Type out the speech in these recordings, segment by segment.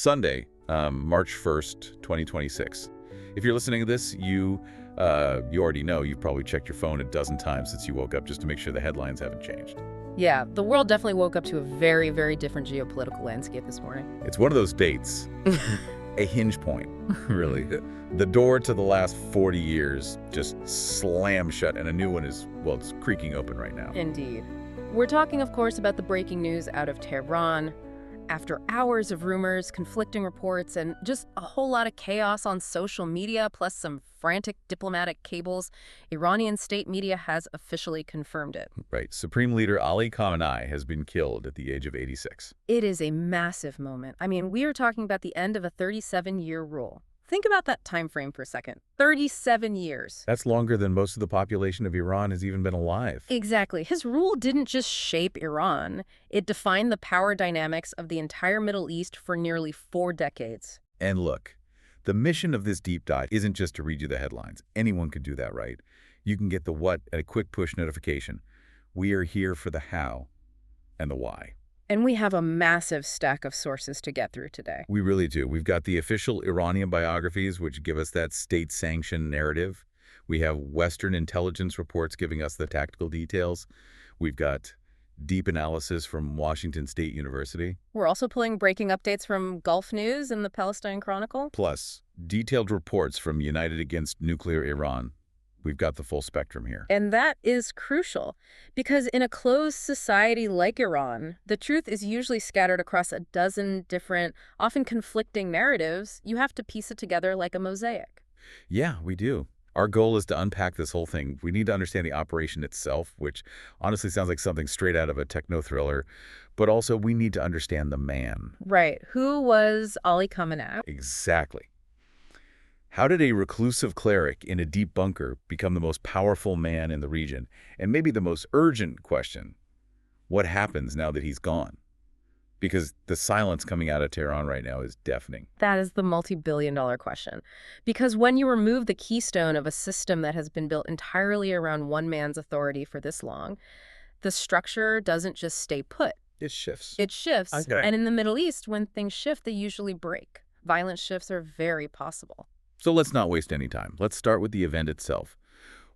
Sunday, March 1st, 2026. If you're listening to this, you already know. You've probably checked your phone a dozen times since you woke up just to make sure the headlines haven't changed. Yeah, the world definitely woke up to a very, very different geopolitical landscape this morning. It's one of those dates, a hinge point, really. The door to the last 40 years just slammed shut, and a new one is, well, it's creaking open right now. Indeed. We're talking, of course, about the breaking news out of Tehran. After hours of rumors, conflicting reports, and just a whole lot of chaos on social media, plus some frantic diplomatic cables, Iranian state media has officially confirmed it. Right. Supreme Leader Ali Khamenei has been killed at the age of 86. It is a massive moment. I mean, we are talking about the end of a 37-year rule. Think about that time frame for a second. 37 years. That's longer than most of the population of Iran has even been alive. Exactly. His rule didn't just shape Iran. It defined the power dynamics of the entire Middle East for nearly 4 decades. And look, the mission of this deep dive isn't just to read you the headlines. Anyone could do that, right? You can get the what at a quick push notification. We are here for the how and the why. And we have a massive stack of sources to get through today. We really do. We've got the official Iranian biographies, which give us that state-sanctioned narrative. We have Western intelligence reports giving us the tactical details. We've got deep analysis from Washington State University. We're also pulling breaking updates from Gulf News and the Palestine Chronicle. Plus, detailed reports from United Against Nuclear Iran. We've got the full spectrum here. And that is crucial, because in a closed society like Iran, the truth is usually scattered across a dozen different, often conflicting narratives. You have to piece it together like a mosaic. Yeah, we do. Our goal is to unpack this whole thing. We need to understand the operation itself, which honestly sounds like something straight out of a techno-thriller, but also we need to understand the man. Right. Who was Ali Khamenei? Exactly. How did a reclusive cleric in a deep bunker become the most powerful man in the region? And maybe the most urgent question, what happens now that he's gone? Because the silence coming out of Tehran right now is deafening. That is the multi-billion-dollar question. Because when you remove the keystone of a system that has been built entirely around one man's authority for this long, the structure doesn't just stay put. It shifts. It shifts. Okay. And in the Middle East, when things shift, they usually break. Violent shifts are very possible. So let's not waste any time. Let's start with the event itself.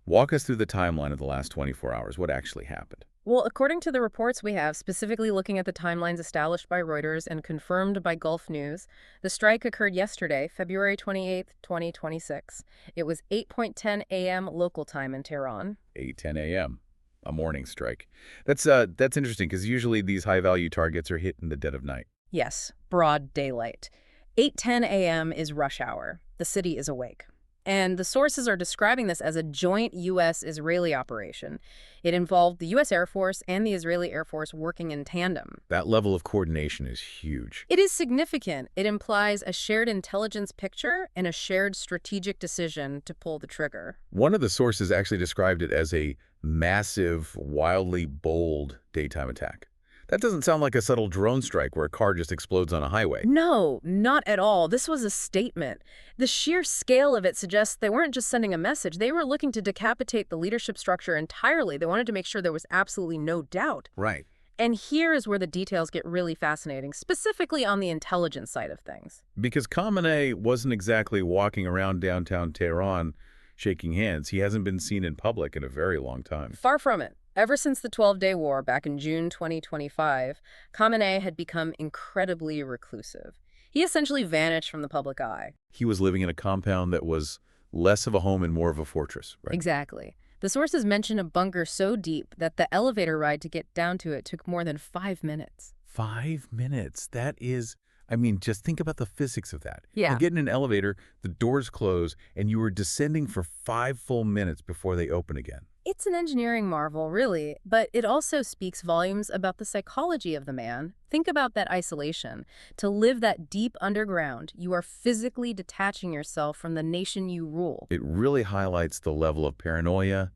Walk us through the timeline of the last 24 hours. What actually happened? Well, according to the reports we have, specifically looking at the timelines established by Reuters and confirmed by Gulf News, the strike occurred yesterday, February 28th, 2026. It was 8:10 a.m. local time in Tehran. 8:10 a.m., a morning strike. That's interesting because usually these high-value targets are hit in the dead of night. Yes, broad daylight. 8:10 a.m. is rush hour. The city is awake. And the sources are describing this as a joint U.S.-Israeli operation. It involved the U.S. Air Force and the Israeli Air Force working in tandem. That level of coordination is huge. It is significant. It implies a shared intelligence picture and a shared strategic decision to pull the trigger. One of the sources actually described it as a massive, wildly bold daytime attack. That doesn't sound like a subtle drone strike where a car just explodes on a highway. No, not at all. This was a statement. The sheer scale of it suggests they weren't just sending a message. They were looking to decapitate the leadership structure entirely. They wanted to make sure there was absolutely no doubt. Right. And here is where the details get really fascinating, specifically on the intelligence side of things. Because Khamenei wasn't exactly walking around downtown Tehran shaking hands. He hasn't been seen in public in a very long time. Far from it. Ever since the 12-day war back in June 2025, Khamenei had become incredibly reclusive. He essentially vanished from the public eye. He was living in a compound that was less of a home and more of a fortress, right? Exactly. The sources mention a bunker so deep that the elevator ride to get down to it took more than 5 minutes. 5 minutes. That is, I mean, just think about the physics of that. Yeah. You get in an elevator, the doors close, and you are descending for 5 full minutes before they open again. It's an engineering marvel, really, but it also speaks volumes about the psychology of the man. Think about that isolation. To live that deep underground, you are physically detaching yourself from the nation you rule. It really highlights the level of paranoia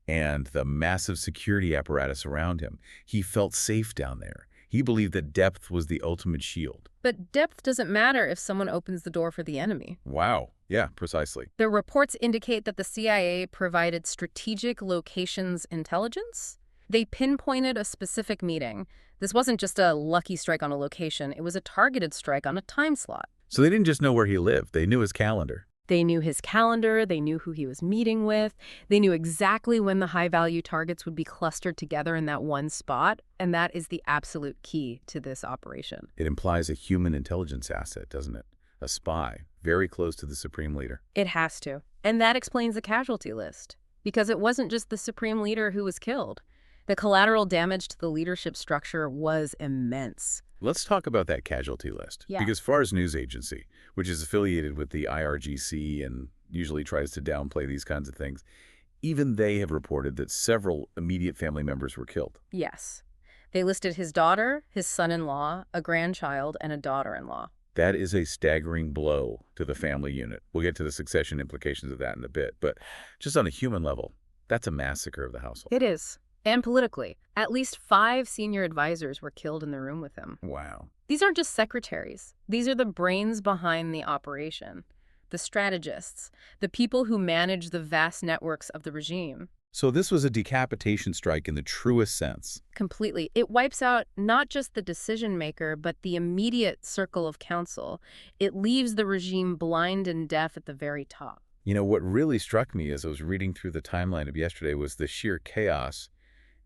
and the massive security apparatus around him. He felt safe down there. He believed that depth was the ultimate shield. But depth doesn't matter if someone opens the door for the enemy. Wow. Yeah, precisely. The reports indicate that the CIA provided strategic locations intelligence. They pinpointed a specific meeting. This wasn't just a lucky strike on a location. It was a targeted strike on a time slot. So they didn't just know where he lived. They knew his calendar. They knew his calendar, they knew who he was meeting with, they knew exactly when the high-value targets would be clustered together in that one spot, and that is the absolute key to this operation. It implies a human intelligence asset, doesn't it? A spy, very close to the supreme leader. It has to. And that explains the casualty list. Because it wasn't just the supreme leader who was killed. The collateral damage to the leadership structure was immense. Let's talk about that casualty list. Yeah. Because Fars News Agency, which is affiliated with the IRGC and usually tries to downplay these kinds of things, even they have reported that several immediate family members were killed. Yes. They listed his daughter, his son-in-law, a grandchild, and a daughter-in-law. That is a staggering blow to the family unit. We'll get to the succession implications of that in a bit. But just on a human level, that's a massacre of the household. It is. And politically, at least 5 senior advisors were killed in the room with him. Wow. These aren't just secretaries. These are the brains behind the operation, the strategists, the people who manage the vast networks of the regime. So this was a decapitation strike in the truest sense. Completely. It wipes out not just the decision maker, but the immediate circle of counsel. It leaves the regime blind and deaf at the very top. You know, what really struck me as I was reading through the timeline of yesterday was the sheer chaos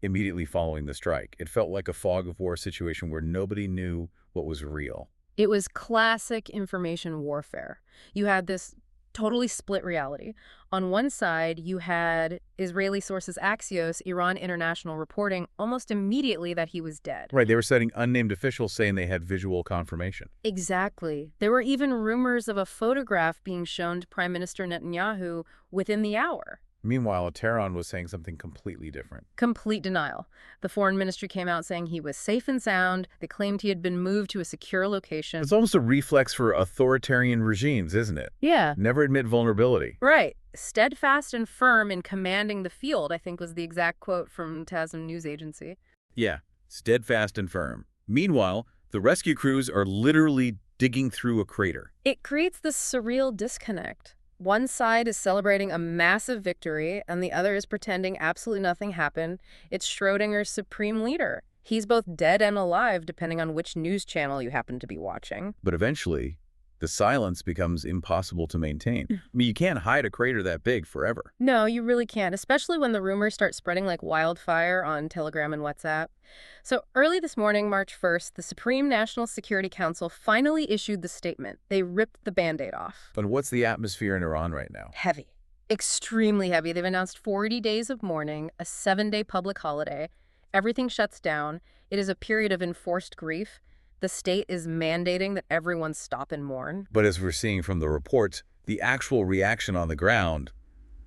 immediately following the strike. It felt like a fog of war situation where nobody knew what was real. It was classic information warfare. You had this totally split reality. On one side, you had Israeli sources Axios, Iran International reporting almost immediately that he was dead. Right, they were citing unnamed officials saying they had visual confirmation. Exactly. There were even rumors of a photograph being shown to Prime Minister Netanyahu within the hour. Meanwhile, Tehran was saying something completely different. Complete denial. The foreign ministry came out saying he was safe and sound. They claimed he had been moved to a secure location. It's almost a reflex for authoritarian regimes, isn't it? Yeah. Never admit vulnerability. Right. Steadfast and firm in commanding the field, I think was the exact quote from TASM news agency. Yeah, steadfast and firm. Meanwhile, the rescue crews are literally digging through a crater. It creates this surreal disconnect. One side is celebrating a massive victory, and the other is pretending absolutely nothing happened. It's Schrodinger's supreme leader. He's both dead and alive, depending on which news channel you happen to be watching. But eventually, the silence becomes impossible to maintain. I mean, you can't hide a crater that big forever. No, you really can't, especially when the rumors start spreading like wildfire on Telegram and WhatsApp. So early this morning, March 1st, the Supreme National Security Council finally issued the statement. They ripped the Band-Aid off. But what's the atmosphere in Iran right now? Heavy. Extremely heavy. They've announced 40 days of mourning, a 7-day public holiday. Everything shuts down. It is a period of enforced grief. The state is mandating that everyone stop and mourn. But as we're seeing from the reports, the actual reaction on the ground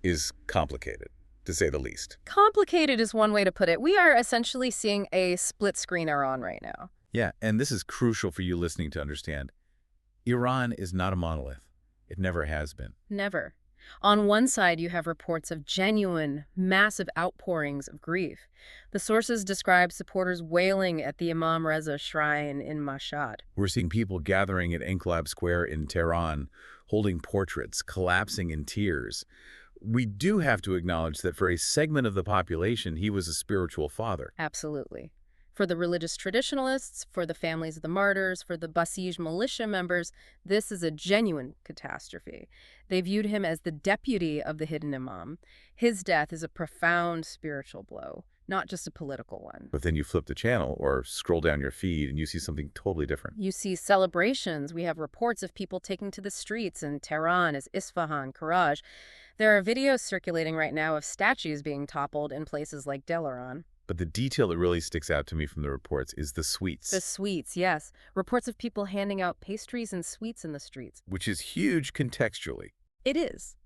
is complicated, to say the least. Complicated is one way to put it. We are essentially seeing a split screen Iran right now. Yeah, and this is crucial for you listening to understand. Iran is not a monolith. It never has been. Never. On one side, you have reports of genuine, massive outpourings of grief. The sources describe supporters wailing at the Imam Reza shrine in Mashhad. We're seeing people gathering at Enqilab Square in Tehran, holding portraits, collapsing in tears. We do have to acknowledge that for a segment of the population, he was a spiritual father. Absolutely. For the religious traditionalists, for the families of the martyrs, for the Basij militia members, this is a genuine catastrophe. They viewed him as the deputy of the hidden imam. His death is a profound spiritual blow, not just a political one. But then you flip the channel or scroll down your feed and you see something totally different. You see celebrations. We have reports of people taking to the streets in Tehran, as Isfahan, Karaj. There are videos circulating right now of statues being toppled in places like Delaran. But the detail that really sticks out to me from the reports is the sweets. The sweets, yes. Reports of people handing out pastries and sweets in the streets. Which is huge contextually. It is.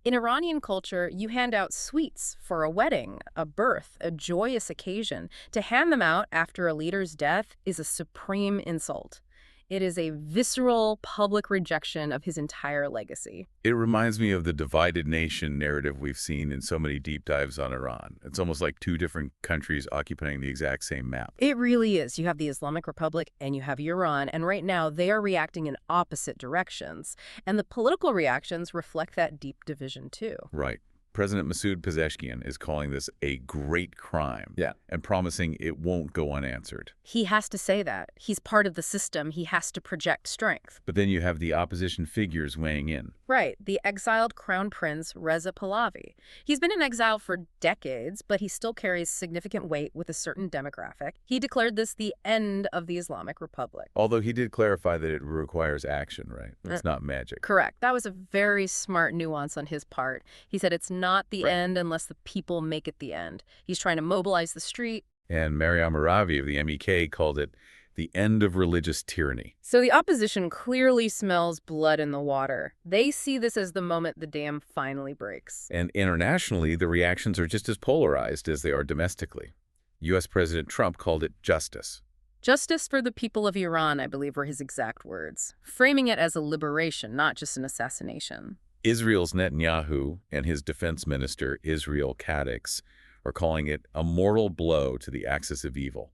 In Iranian culture, you hand out sweets for a wedding, a birth, a joyous occasion. To hand them out after a leader's death is a supreme insult. It is a visceral public rejection of his entire legacy. It reminds me of the divided nation narrative we've seen in so many deep dives on Iran. It's almost like two different countries occupying the exact same map. It really is. You have the Islamic Republic and you have Iran, and right now they are reacting in opposite directions. And the political reactions reflect that deep division too. Right. President Masoud Pezeshkian is calling this a great crime and promising it won't go unanswered. He has to say that. He's part of the system. He has to project strength. But then you have the opposition figures weighing in. Right, the exiled crown prince Reza Pahlavi. He's been in exile for decades, but he still carries significant weight with a certain demographic. He declared this the end of the Islamic Republic. Although he did clarify that it requires action, right? It's not magic. Correct. That was a very smart nuance on his part. He said it's not the end unless the people make it the end. He's trying to mobilize the street. And Maryam Aravi of the MEK called it the end of religious tyranny. So the opposition clearly smells blood in the water. They see this as the moment the dam finally breaks. And internationally, the reactions are just as polarized as they are domestically. U.S. President Trump called it justice. Justice for the people of Iran, I believe, were his exact words, framing it as a liberation, not just an assassination. Israel's Netanyahu and his defense minister, Israel Katz, are calling it a mortal blow to the axis of evil.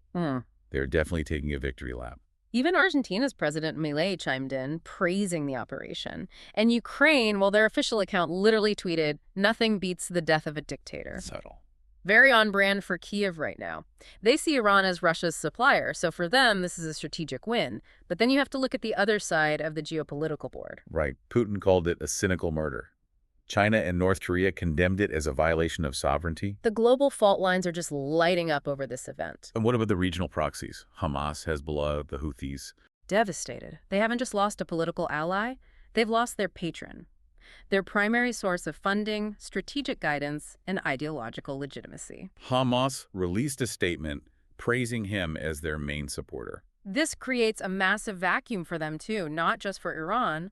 They're definitely taking a victory lap. Even Argentina's President Milei chimed in, praising the operation. And Ukraine, well, their official account literally tweeted, "Nothing beats the death of a dictator." Subtle. Very on brand for Kyiv right now. They see Iran as Russia's supplier, so for them, this is a strategic win. But then you have to look at the other side of the geopolitical board. Right. Putin called it a cynical murder. China and North Korea condemned it as a violation of sovereignty. The global fault lines are just lighting up over this event. And what about the regional proxies? Hamas, Hezbollah, the Houthis? Devastated. They haven't just lost a political ally, they've lost their patron. Their primary source of funding, strategic guidance, and ideological legitimacy. Hamas released a statement praising him as their main supporter. This creates a massive vacuum for them, too, not just for Iran.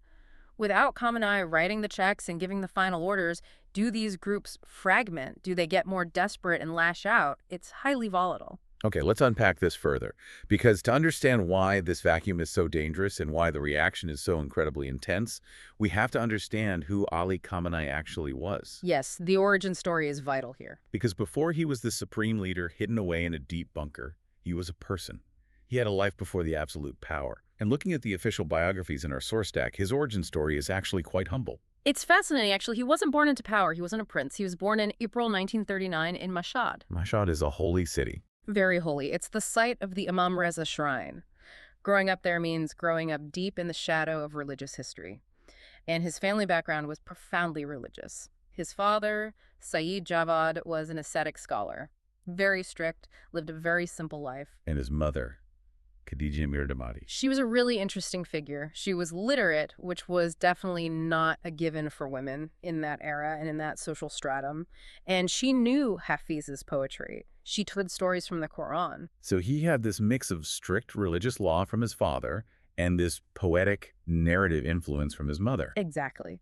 Without Khamenei writing the checks and giving the final orders, do these groups fragment? Do they get more desperate and lash out? It's highly volatile. Okay, let's unpack this further. Because to understand why this vacuum is so dangerous and why the reaction is so incredibly intense, we have to understand who Ali Khamenei actually was. Yes, the origin story is vital here. Because before he was the supreme leader hidden away in a deep bunker, he was a person. He had a life before the absolute power. And looking at the official biographies in our source stack, his origin story is actually quite humble. It's fascinating, actually. He wasn't born into power. He wasn't a prince. He was born in April 1939 in Mashhad. Mashhad is a holy city. Very holy. It's the site of the Imam Reza Shrine. Growing up there means growing up deep in the shadow of religious history. And his family background was profoundly religious. His father, Sayyid Javad, was an ascetic scholar. Very strict, lived a very simple life. And his mother, Khadija Mirdamadi. She was a really interesting figure. She was literate, which was definitely not a given for women in that era and in that social stratum. And she knew Hafiz's poetry. She told stories from the Quran. So he had this mix of strict religious law from his father and this poetic narrative influence from his mother. Exactly.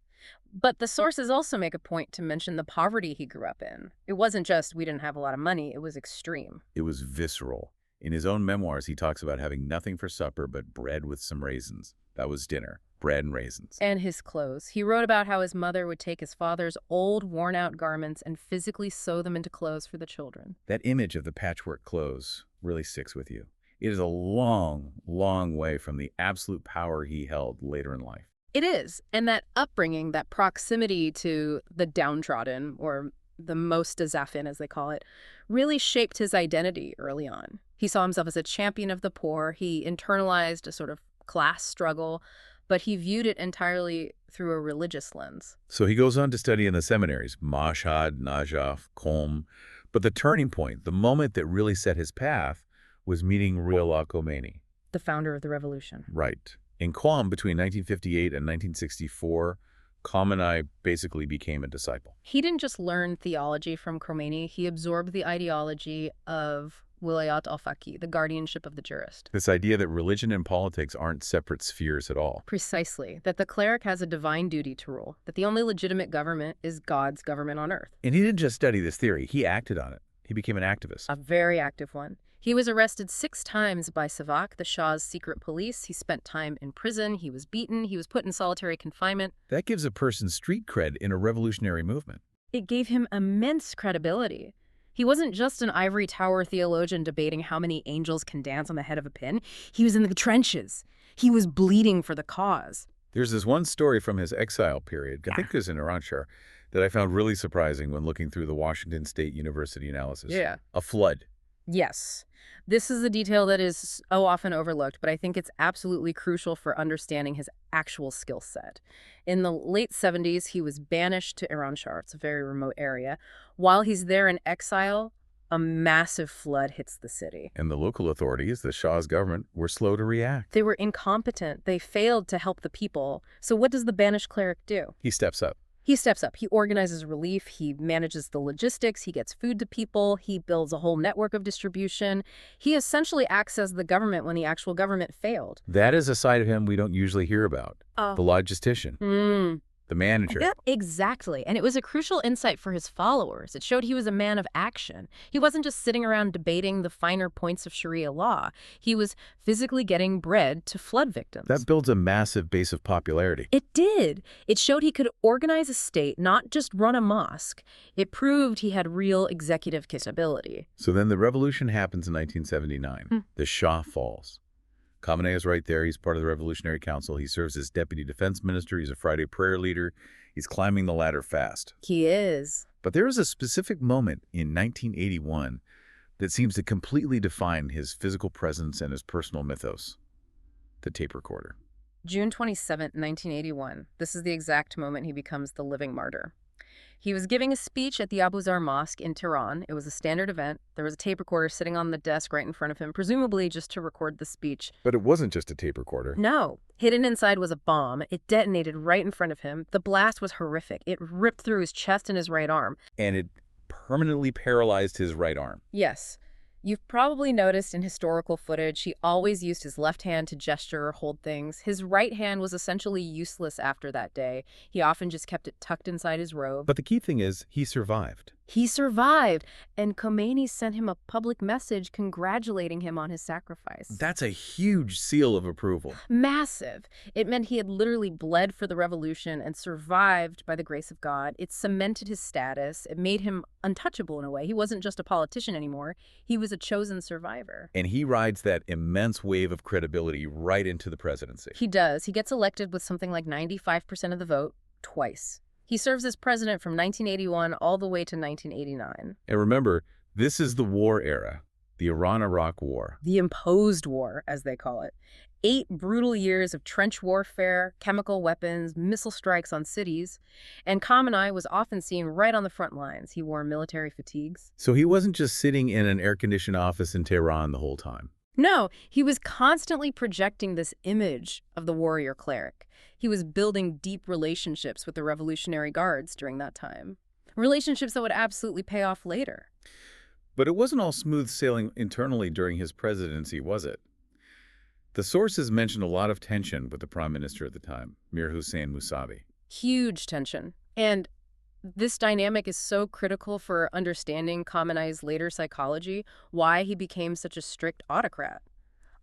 But the sources also make a point to mention the poverty he grew up in. It wasn't just we didn't have a lot of money, it was extreme. It was visceral. In his own memoirs, he talks about having nothing for supper but bread with some raisins. That was dinner, bread and raisins. And his clothes. He wrote about how his mother would take his father's old, worn-out garments and physically sew them into clothes for the children. That image of the patchwork clothes really sticks with you. It is a long, long way from the absolute power he held later in life. It is. And that upbringing, that proximity to the downtrodden, or the mostazafin as they call it, really shaped his identity early on. He saw himself as a champion of the poor. He internalized a sort of class struggle, but he viewed it entirely through a religious lens. So he goes on to study in the seminaries, Mashhad, Najaf, Qom. But the turning point, the moment that really set his path, was meeting Ruhollah Khomeini. The founder of the revolution. Right. In Qom, between 1958 and 1964, Khamenei basically became a disciple. He didn't just learn theology from Khomeini, he absorbed the ideology of Wilayat al-Faqih, the guardianship of the jurist. This idea that religion and politics aren't separate spheres at all. Precisely. That the cleric has a divine duty to rule. That the only legitimate government is God's government on earth. And he didn't just study this theory, he acted on it. He became an activist. A very active one. He was arrested 6 times by Savak, the Shah's secret police. He spent time in prison. He was beaten. He was put in solitary confinement. That gives a person street cred in a revolutionary movement. It gave him immense credibility. He wasn't just an ivory tower theologian debating how many angels can dance on the head of a pin. He was in the trenches. He was bleeding for the cause. There's this one story from his exile period, I think it was in Iran, that I found really surprising when looking through the Washington State University analysis. Yeah. A flood. Yes. This is a detail that is so often overlooked, but I think it's absolutely crucial for understanding his actual skill set. In the late 70s, he was banished to Iranshar. It's a very remote area. While he's there in exile, a massive flood hits the city. And the local authorities, the Shah's government, were slow to react. They were incompetent. They failed to help the people. So what does the banished cleric do? He steps up. He steps up. He organizes relief. He manages the logistics. He gets food to people. He builds a whole network of distribution. He essentially acts as the government when the actual government failed. That is a side of him we don't usually hear about. Oh. The logistician. The manager. Yep, exactly. And it was a crucial insight for his followers. It showed he was a man of action. He wasn't just sitting around debating the finer points of Sharia law. He was physically getting bread to flood victims. That builds a massive base of popularity. It did. It showed he could organize a state, not just run a mosque. It proved he had real executive capability. So then the revolution happens in 1979. The Shah falls. Khamenei is right there. He's part of the Revolutionary Council. He serves as deputy defense minister. He's a Friday prayer leader. He's climbing the ladder fast. He is. But there is a specific moment in 1981 that seems to completely define his physical presence and his personal mythos. The tape recorder. June 27, 1981. This is the exact moment he becomes the living martyr. He was giving a speech at the Abu Zar Mosque in Tehran. It was a standard event. There was a tape recorder sitting on the desk right in front of him, presumably just to record the speech. But it wasn't just a tape recorder. No. Hidden inside was a bomb. It detonated right in front of him. The blast was horrific. It ripped through his chest and his right arm. And it permanently paralyzed his right arm. Yes. You've probably noticed in historical footage, he always used his left hand to gesture or hold things. His right hand was essentially useless after that day. He often just kept it tucked inside his robe. But the key thing is, he survived. He survived, and Khomeini sent him a public message congratulating him on his sacrifice. That's a huge seal of approval. Massive. It meant he had literally bled for the revolution and survived by the grace of God. It cemented his status. It made him untouchable in a way. He wasn't just a politician anymore. He was a chosen survivor. And he rides that immense wave of credibility right into the presidency. He does. He gets elected with something like 95% of the vote twice. He serves as president from 1981 all the way to 1989. And remember, this is the war era, the Iran-Iraq War. The imposed war, as they call it. 8 brutal years of trench warfare, chemical weapons, missile strikes on cities. And Khamenei was often seen right on the front lines. He wore military fatigues. So he wasn't just sitting in an air-conditioned office in Tehran the whole time. No, he was constantly projecting this image of the warrior cleric. He was building deep relationships with the Revolutionary Guards during that time. Relationships that would absolutely pay off later. But it wasn't all smooth sailing internally during his presidency, was it? The sources mentioned a lot of tension with the prime minister at the time, Mir Hussein Mousavi. Huge tension. And this dynamic is so critical for understanding Khamenei's later psychology, why he became such a strict autocrat.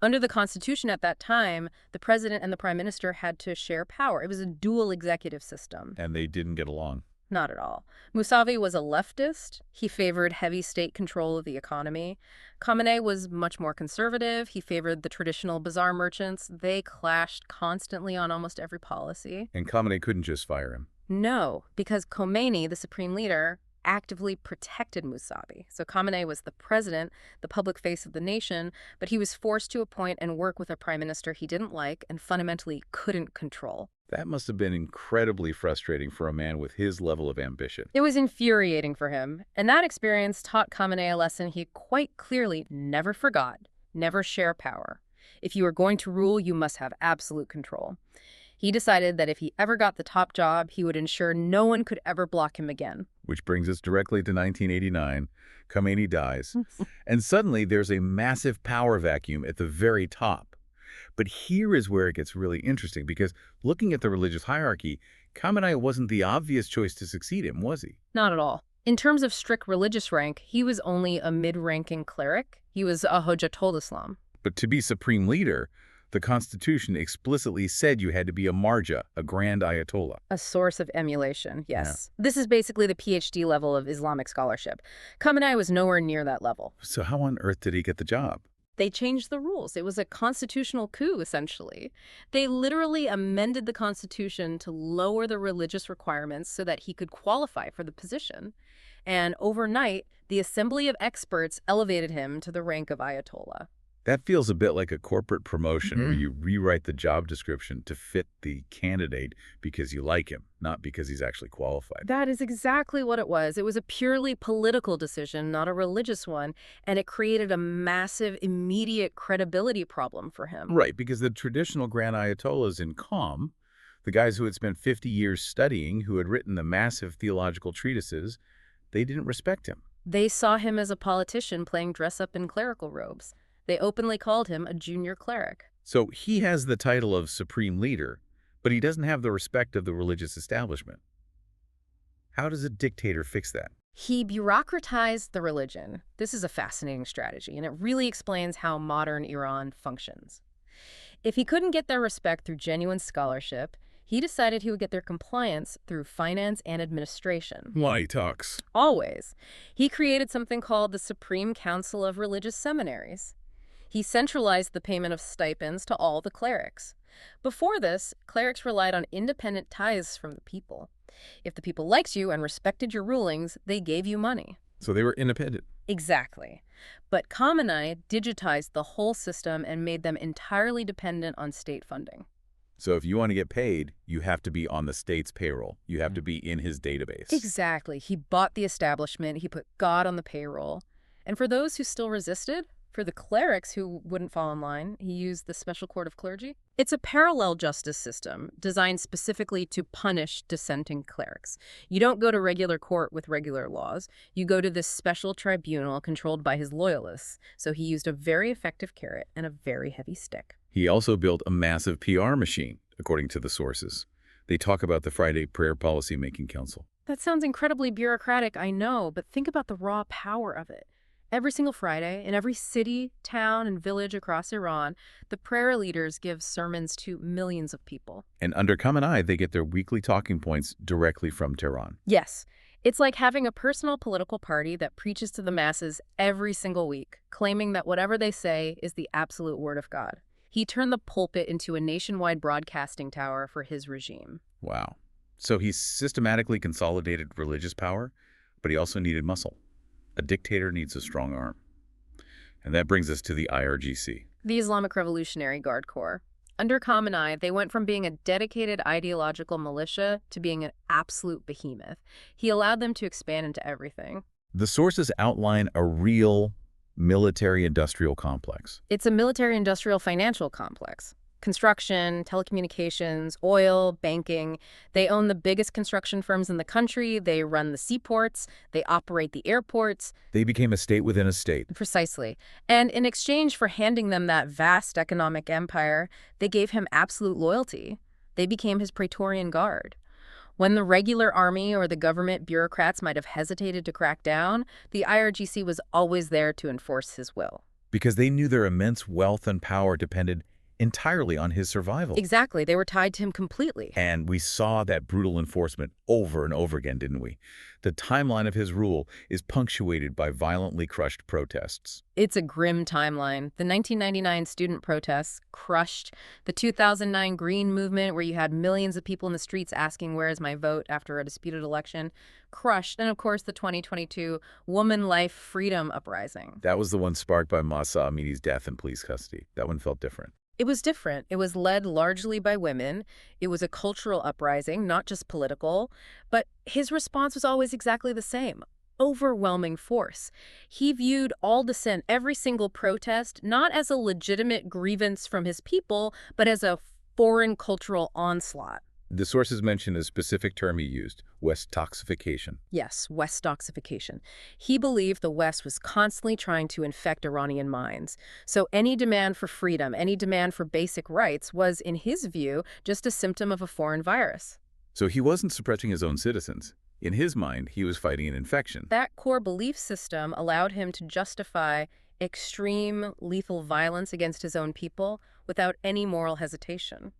Under the Constitution at that time, the president and the prime minister had to share power. It was a dual executive system. And they didn't get along. Not at all. Mousavi was a leftist. He favored heavy state control of the economy. Khamenei was much more conservative. He favored the traditional bazaar merchants. They clashed constantly on almost every policy. And Khamenei couldn't just fire him. No, because Khomeini, the supreme leader, actively protected Mousavi. So Khamenei was the president, the public face of the nation, but he was forced to appoint and work with a prime minister he didn't like and fundamentally couldn't control. That must have been incredibly frustrating for a man with his level of ambition. It was infuriating for him, and that experience taught Khamenei a lesson he quite clearly never forgot: never share power. If you are going to rule, you must have absolute control. He decided that if he ever got the top job, he would ensure no one could ever block him again. Which brings us directly to 1989. Khomeini dies. And suddenly there's a massive power vacuum at the very top. But here is where it gets really interesting, because looking at the religious hierarchy, Khamenei wasn't the obvious choice to succeed him, was he? Not at all. In terms of strict religious rank, he was only a mid-ranking cleric. He was a Hujjatul Islam. But to be supreme leader, the Constitution explicitly said you had to be a marja, a grand Ayatollah. A source of emulation, yes. Yeah. This is basically the PhD level of Islamic scholarship. Khamenei was nowhere near that level. So how on earth did he get the job? They changed the rules. It was a constitutional coup, essentially. They literally amended the Constitution to lower the religious requirements so that he could qualify for the position. And overnight, the Assembly of Experts elevated him to the rank of Ayatollah. That feels a bit like a corporate promotion where Mhm. you rewrite the job description to fit the candidate because you like him, not because he's actually qualified. That is exactly what it was. It was a purely political decision, not a religious one, and it created a massive, immediate credibility problem for him. Right, because the traditional Grand Ayatollahs in Qom, the guys who had spent 50 years studying, who had written the massive theological treatises, they didn't respect him. They saw him as a politician playing dress-up in clerical robes. They openly called him a junior cleric. So he has the title of supreme leader, but he doesn't have the respect of the religious establishment. How does a dictator fix that? He bureaucratized the religion. This is a fascinating strategy, and it really explains how modern Iran functions. If he couldn't get their respect through genuine scholarship, he decided he would get their compliance through finance and administration. Why he talks? Always. He created something called the Supreme Council of Religious Seminaries. He centralized the payment of stipends to all the clerics. Before this, clerics relied on independent tithes from the people. If the people liked you and respected your rulings, they gave you money. So they were independent. Exactly. But Khamenei digitized the whole system and made them entirely dependent on state funding. So if you want to get paid, you have to be on the state's payroll. You have to be in his database. Exactly. He bought the establishment. He put God on the payroll. And for those who still resisted, for the clerics who wouldn't fall in line, he used the Special Court of Clergy. It's a parallel justice system designed specifically to punish dissenting clerics. You don't go to regular court with regular laws. You go to this special tribunal controlled by his loyalists. So he used a very effective carrot and a very heavy stick. He also built a massive PR machine, according to the sources. They talk about the Friday Prayer Policy Making Council. That sounds incredibly bureaucratic, I know, but think about the raw power of it. Every single Friday, in every city, town, and village across Iran, the prayer leaders give sermons to millions of people. And under Khamenei, they get their weekly talking points directly from Tehran. Yes, it's like having a personal political party that preaches to the masses every single week, claiming that whatever they say is the absolute word of God. He turned the pulpit into a nationwide broadcasting tower for his regime. Wow. So he systematically consolidated religious power, but he also needed muscle. A dictator needs a strong arm. And that brings us to the IRGC. The Islamic Revolutionary Guard Corps. Under Khamenei, they went from being a dedicated ideological militia to being an absolute behemoth. He allowed them to expand into everything. The sources outline a real military-industrial complex. It's a military-industrial financial complex. Construction, telecommunications, oil, banking. They own the biggest construction firms in the country. They run the seaports. They operate the airports. They became a state within a state. Precisely. And in exchange for handing them that vast economic empire, they gave him absolute loyalty. They became his Praetorian Guard. When the regular army or the government bureaucrats might have hesitated to crack down, the IRGC was always there to enforce his will. Because they knew their immense wealth and power depended entirely on his survival. Exactly. They were tied to him completely. And we saw that brutal enforcement over and over again, didn't we? The timeline of his rule is punctuated by violently crushed protests. It's a grim timeline. The 1999 student protests crushed. The 2009 Green Movement, where you had millions of people in the streets asking, "Where is my vote?" after a disputed election, crushed. And of course, the 2022 Woman Life Freedom Uprising. That was the one sparked by Mahsa Amini's death in police custody. That one felt different. It was different. It was led largely by women. It was a cultural uprising, not just political. But his response was always exactly the same. Overwhelming force. He viewed all dissent, every single protest, not as a legitimate grievance from his people, but as a foreign cultural onslaught. The sources mention a specific term he used, Westoxification. Yes, Westoxification. He believed the West was constantly trying to infect Iranian minds. So any demand for freedom, any demand for basic rights was, in his view, just a symptom of a foreign virus. So he wasn't suppressing his own citizens. In his mind, he was fighting an infection. That core belief system allowed him to justify extreme, lethal violence against his own people without any moral hesitation.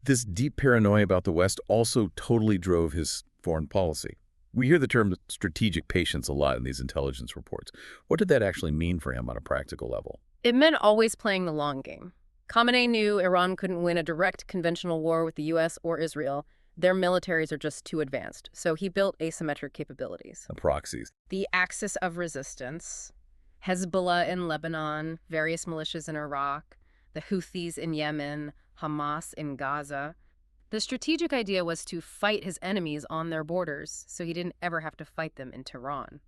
This deep paranoia about the West also totally drove his foreign policy. We hear the term strategic patience a lot in these intelligence reports. What did that actually mean for him on a practical level? It meant always playing the long game. Khamenei knew Iran couldn't win a direct conventional war with the U.S. or Israel. Their militaries are just too advanced, so he built asymmetric capabilities. Proxies. The axis of resistance, Hezbollah in Lebanon, various militias in Iraq, the Houthis in Yemen, Hamas in Gaza. The strategic idea was to fight his enemies on their borders, so he didn't ever have to fight them in Tehran.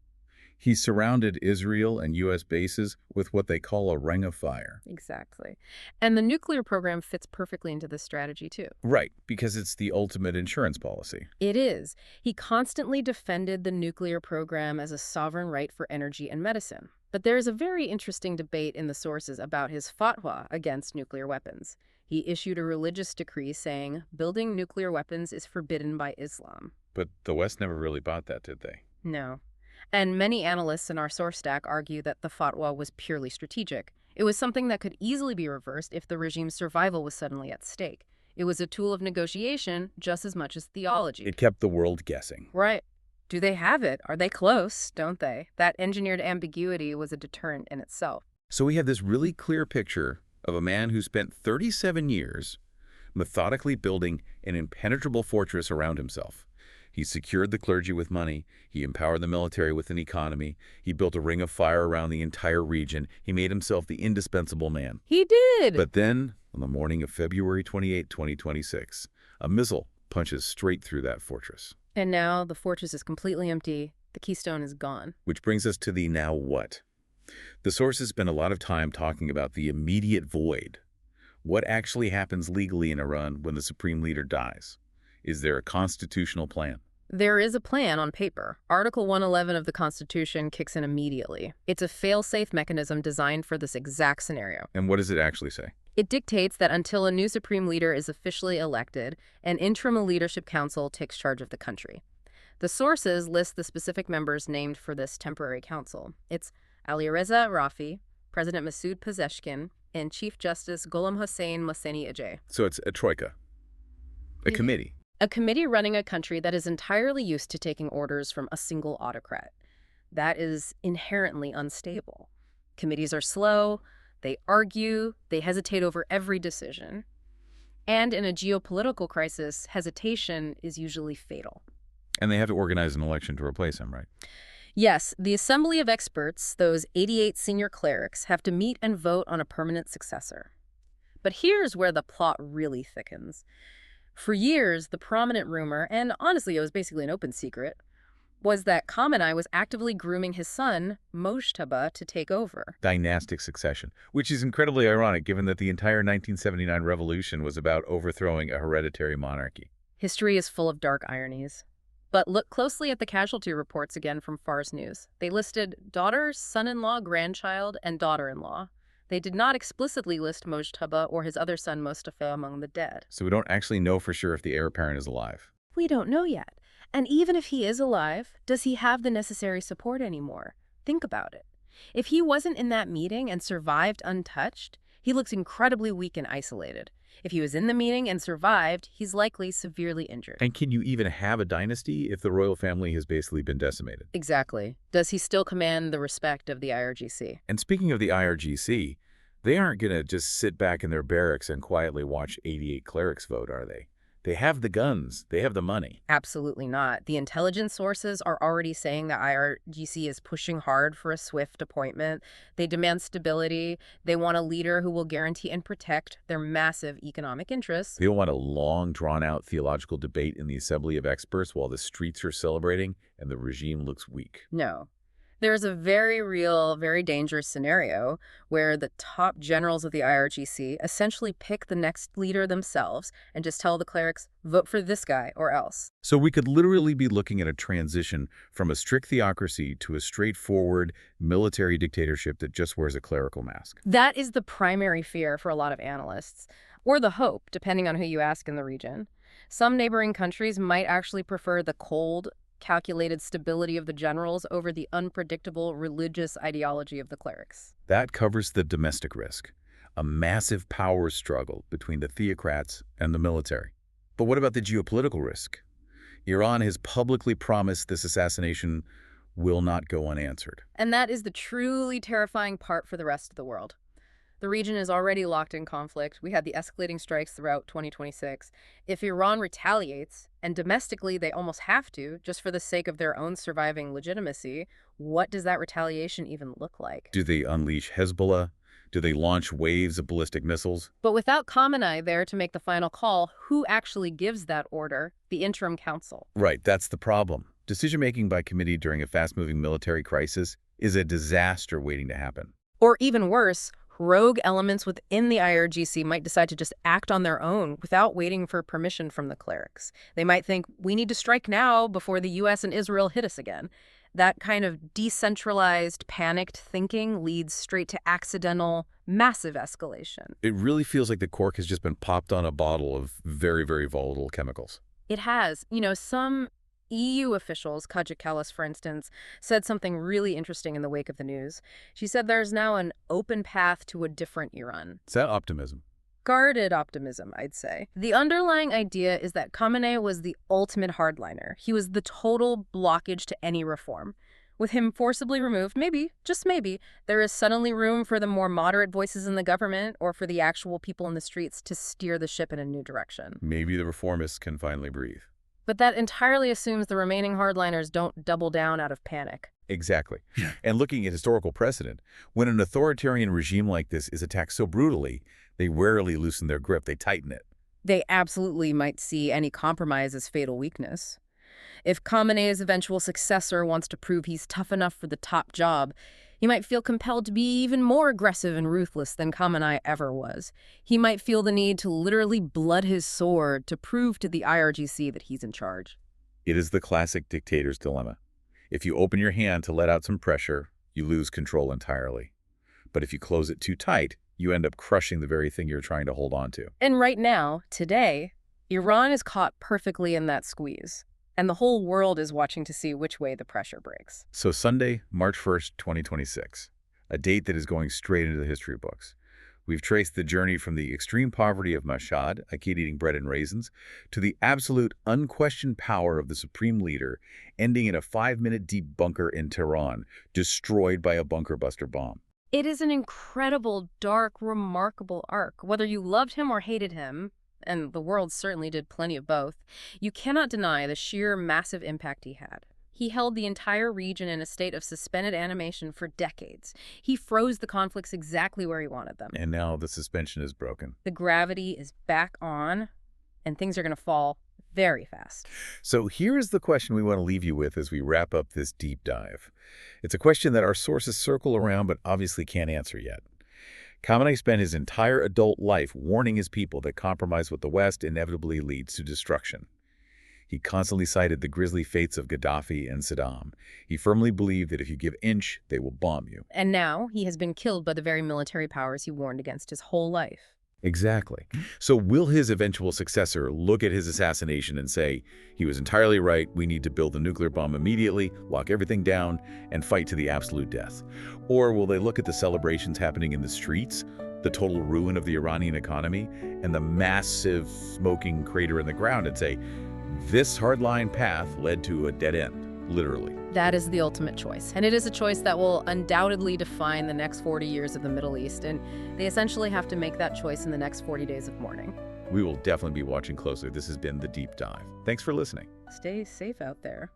He surrounded Israel and U.S. bases with what they call a ring of fire. Exactly. And the nuclear program fits perfectly into this strategy, too. Right, because it's the ultimate insurance policy. It is. He constantly defended the nuclear program as a sovereign right for energy and medicine. But there is a very interesting debate in the sources about his fatwa against nuclear weapons. He issued a religious decree saying building nuclear weapons is forbidden by Islam. But the West never really bought that, did they? No. And many analysts in our source stack argue that the fatwa was purely strategic. It was something that could easily be reversed if the regime's survival was suddenly at stake. It was a tool of negotiation just as much as theology. It kept the world guessing. Right. Do they have it? Are they close? Don't they? That engineered ambiguity was a deterrent in itself. So we have this really clear picture of a man who spent 37 years methodically building an impenetrable fortress around himself. He secured the clergy with money. He empowered the military with an economy. He built a ring of fire around the entire region. He made himself the indispensable man. He did! But then, on the morning of February 28, 2026, a missile punches straight through that fortress. And now the fortress is completely empty. The keystone is gone. Which brings us to the now what? The sources spend a lot of time talking about the immediate void. What actually happens legally in Iran when the supreme leader dies? Is there a constitutional plan? There is a plan on paper. Article 111 of the Constitution kicks in immediately. It's a fail-safe mechanism designed for this exact scenario. And what does it actually say? It dictates that until a new supreme leader is officially elected, an interim leadership council takes charge of the country. The sources list the specific members named for this temporary council. It's Alireza Rafi, President Masoud Pezeshkian, and Chief Justice Ghulam Hossein Mohseni Ejei. So it's a troika, a committee. A committee running a country that is entirely used to taking orders from a single autocrat. That is inherently unstable. Committees are slow, they argue, they hesitate over every decision. And in a geopolitical crisis, hesitation is usually fatal. And they have to organize an election to replace him, right? Yes, the Assembly of Experts, those 88 senior clerics, have to meet and vote on a permanent successor. But here's where the plot really thickens. For years, the prominent rumor, and honestly it was basically an open secret, was that Khamenei was actively grooming his son, Mojtaba, to take over. Dynastic succession, which is incredibly ironic given that the entire 1979 revolution was about overthrowing a hereditary monarchy. History is full of dark ironies. But look closely at the casualty reports again from Fars News. They listed daughter, son-in-law, grandchild, and daughter-in-law. They did not explicitly list Mojtaba or his other son Mostafa among the dead. So we don't actually know for sure if the heir apparent is alive. We don't know yet. And even if he is alive, does he have the necessary support anymore? Think about it. If he wasn't in that meeting and survived untouched, he looks incredibly weak and isolated. If he was in the meeting and survived, he's likely severely injured. And can you even have a dynasty if the royal family has basically been decimated? Exactly. Does he still command the respect of the IRGC? And speaking of the IRGC, they aren't going to just sit back in their barracks and quietly watch 88 clerics vote, are they? They have the guns. They have the money. Absolutely not. The intelligence sources are already saying the IRGC is pushing hard for a swift appointment. They demand stability. They want a leader who will guarantee and protect their massive economic interests. They don't want a long, drawn-out theological debate in the Assembly of Experts while the streets are celebrating and the regime looks weak. No. There's a very real, very dangerous scenario where the top generals of the IRGC essentially pick the next leader themselves and just tell the clerics, vote for this guy or else. So we could literally be looking at a transition from a strict theocracy to a straightforward military dictatorship that just wears a clerical mask. That is the primary fear for a lot of analysts, or the hope, depending on who you ask in the region. Some neighboring countries might actually prefer the cold, calculated stability of the generals over the unpredictable religious ideology of the clerics. That covers the domestic risk, a massive power struggle between the theocrats and the military. But what about the geopolitical risk? Iran has publicly promised this assassination will not go unanswered. And that is the truly terrifying part for the rest of the world. The region is already locked in conflict. We had the escalating strikes throughout 2026. If Iran retaliates, and domestically they almost have to, just for the sake of their own surviving legitimacy, what does that retaliation even look like? Do they unleash Hezbollah? Do they launch waves of ballistic missiles? But without Khamenei there to make the final call, who actually gives that order? The interim council. Right, that's the problem. Decision-making by committee during a fast-moving military crisis is a disaster waiting to happen. Or even worse, rogue elements within the IRGC might decide to just act on their own without waiting for permission from the clerics. They might think, we need to strike now before the US and Israel hit us again. That kind of decentralized, panicked thinking leads straight to accidental, massive escalation. It really feels like the cork has just been popped on a bottle of very, very volatile chemicals. It has. Some EU officials, Kaja Kallas, for instance, said something really interesting in the wake of the news. She said there's now an open path to a different Iran. Is that optimism? Guarded optimism, I'd say. The underlying idea is that Khamenei was the ultimate hardliner. He was the total blockage to any reform. With him forcibly removed, maybe, just maybe, there is suddenly room for the more moderate voices in the government or for the actual people in the streets to steer the ship in a new direction. Maybe the reformists can finally breathe. But that entirely assumes the remaining hardliners don't double down out of panic. Exactly. And looking at historical precedent, when an authoritarian regime like this is attacked so brutally, they rarely loosen their grip, they tighten it. They absolutely might see any compromise as fatal weakness. If Khamenei's eventual successor wants to prove he's tough enough for the top job, he might feel compelled to be even more aggressive and ruthless than Khamenei ever was. He might feel the need to literally blood his sword to prove to the IRGC that he's in charge. It is the classic dictator's dilemma. If you open your hand to let out some pressure, you lose control entirely. But if you close it too tight, you end up crushing the very thing you're trying to hold on to. And right now, today, Iran is caught perfectly in that squeeze. And the whole world is watching to see which way the pressure breaks. So Sunday, March 1st, 2026, a date that is going straight into the history books. We've traced the journey from the extreme poverty of Mashhad, a kid eating bread and raisins, to the absolute unquestioned power of the supreme leader, ending in a 5-minute deep bunker in Tehran, destroyed by a bunker buster bomb. It is an incredible, dark, remarkable arc. Whether you loved him or hated him, and the world certainly did plenty of both, you cannot deny the sheer massive impact he had. He held the entire region in a state of suspended animation for decades. He froze the conflicts exactly where he wanted them. And now the suspension is broken. The gravity is back on, and things are going to fall very fast. So here is the question we want to leave you with as we wrap up this deep dive. It's a question that our sources circle around but obviously can't answer yet. Khamenei spent his entire adult life warning his people that compromise with the West inevitably leads to destruction. He constantly cited the grisly fates of Gaddafi and Saddam. He firmly believed that if you give inch, they will bomb you. And now he has been killed by the very military powers he warned against his whole life. Exactly. So will his eventual successor look at his assassination and say, he was entirely right, we need to build a nuclear bomb immediately, lock everything down, and fight to the absolute death? Or will they look at the celebrations happening in the streets, the total ruin of the Iranian economy, and the massive smoking crater in the ground and say, this hardline path led to a dead end, literally? That is the ultimate choice. And it is a choice that will undoubtedly define the next 40 years of the Middle East. And they essentially have to make that choice in the next 40 days of mourning. We will definitely be watching closely. This has been The Deep Dive. Thanks for listening. Stay safe out there.